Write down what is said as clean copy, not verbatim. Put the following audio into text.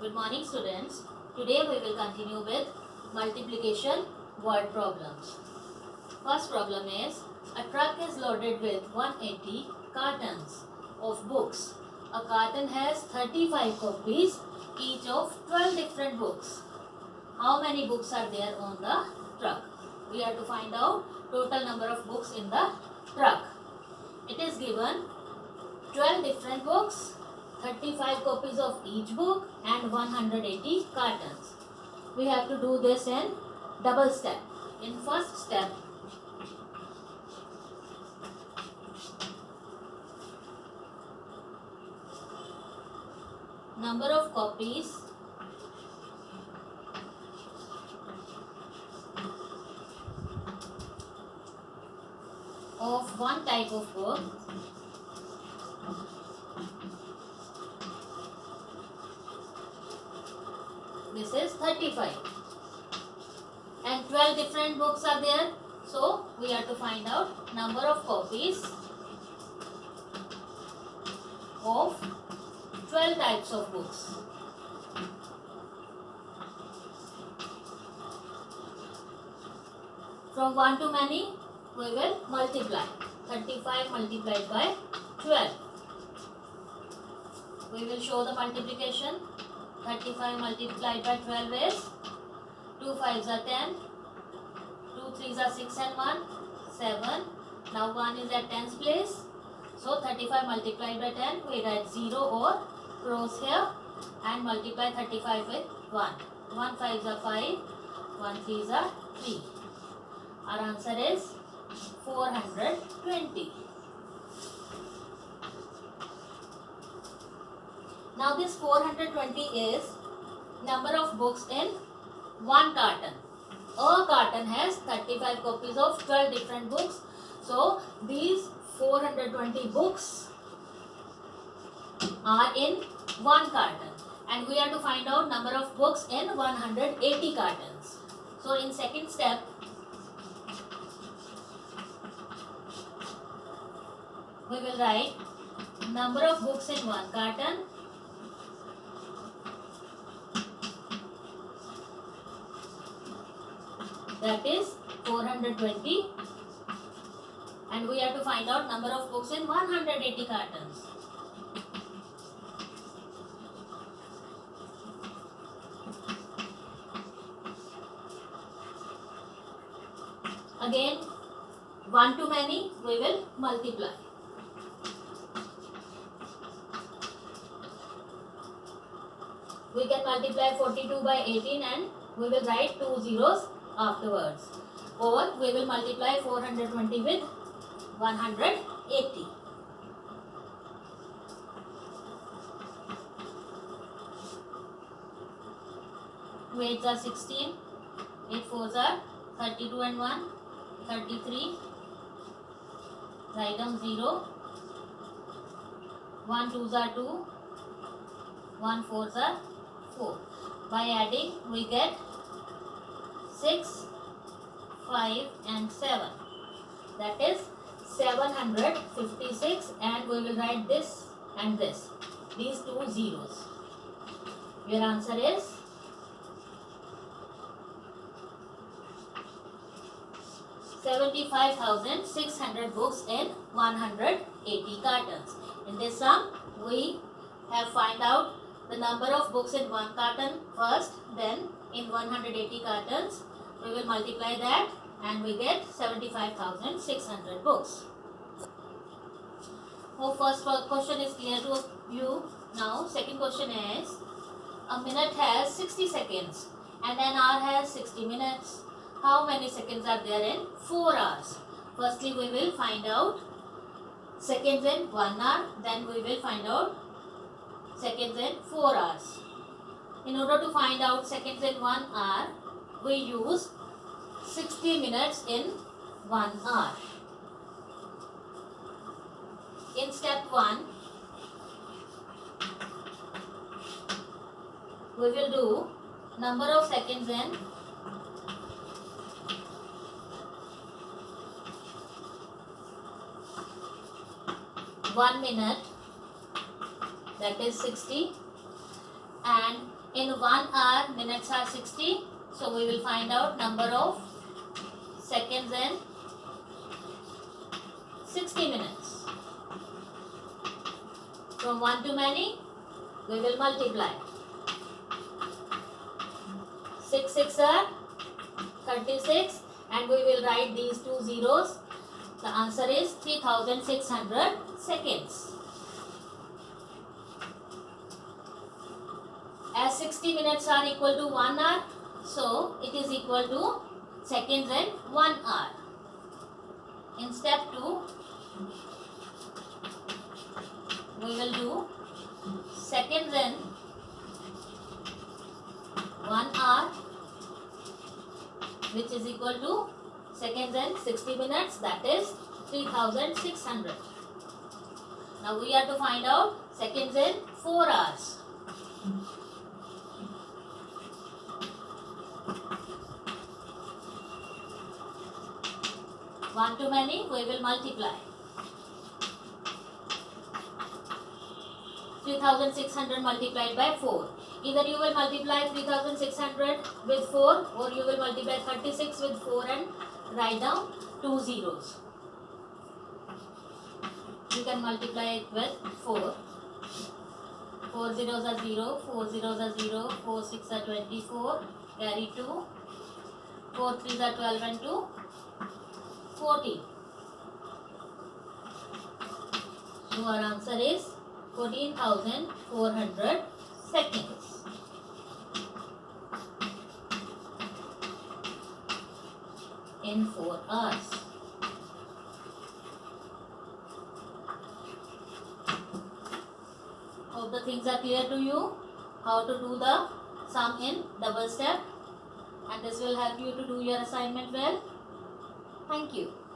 Good morning students. Today we will continue with multiplication word problems. First problem is a truck is loaded with 180 cartons of books. A carton has 35 copies each of 12 different books. How many books are there on the truck? We have to find out total number of books in the truck. It is given 12 different books, 35 copies of each book and 180 cartons. We have to do this in double step. In first step, number of copies of one type of book this is 35 and 12 different books are there, so we have to find out number of copies of 12 types of books. From 1 to many we will multiply. 35 multiplied by 12. We will show the multiplication. 35 multiplied by 12 is 2 5s are 10, 2 3s are 6 and 1, 7. Now 1 is at 10's place. So 35 multiplied by 10, we write 0 or cross here and multiply 35 with 1. 1 5s are 5, 1 3s are 3. Our answer is 420. Now this 420 is number of books in one carton. A carton has 35 copies of 12 different books. So these 420 books are in one carton. And we have to find out number of books in 180 cartons. So in second step, we will write number of books in one carton that is 420 and we have to find out number of books in 180 cartons. Again 1 to many we will multiply. We can multiply 42 by 18 and we will write 2 zeros afterwards. Or we will multiply 420 with 180. Two 8s are 16, 8 4s are 32 and 1, 33. Write down 0. 1 2s are 2, 1 4s are 4. By adding we get 6, 5 and 7. That is 756 and we will write this and this. These two zeros. Your answer is 75,600 books in 180 cartons. In this sum, we have find out the number of books in one carton first, then in 180 cartons we will multiply that and we get 75,600 books. Hope first question is clear to you. Now second question is a minute has 60 seconds and an hour has 60 minutes. How many seconds are there in 4 hours? Firstly we will find out seconds in 1 hour, then we will find out seconds in 4 hours. In order to find out seconds in 1 hour, we use 60 minutes in 1 hour. In step 1, we will do number of seconds in 1 minute, that is 60, and In 1 hour, minutes are 60. So we will find out number of seconds in 60 minutes. From 1 to many, we will multiply. 6 6 are 36 and we will write these two zeros. The answer is 3600 seconds. As 60 minutes are equal to 1 hour, so it is equal to seconds in 1 hour. In step 2, we will do seconds in 1 hour, which is equal to seconds in 60 minutes, that is 3600. Now we have to find out seconds in 4 hours. One to many, we will multiply. 3600 multiplied by 4. Either you will multiply 3600 with 4 or you will multiply 36 with 4 and write down two zeros. You can multiply it with 4. 4 zeros are 0, 4 zeros are 0, 4 6 are 24, carry 2, 4 3s are 12 and 2, 14. So our answer is 14,400 seconds. In 4 hours. Hope the things are clear to you. How to do the sum in double step, and this will help you to do your assignment well. Thank you.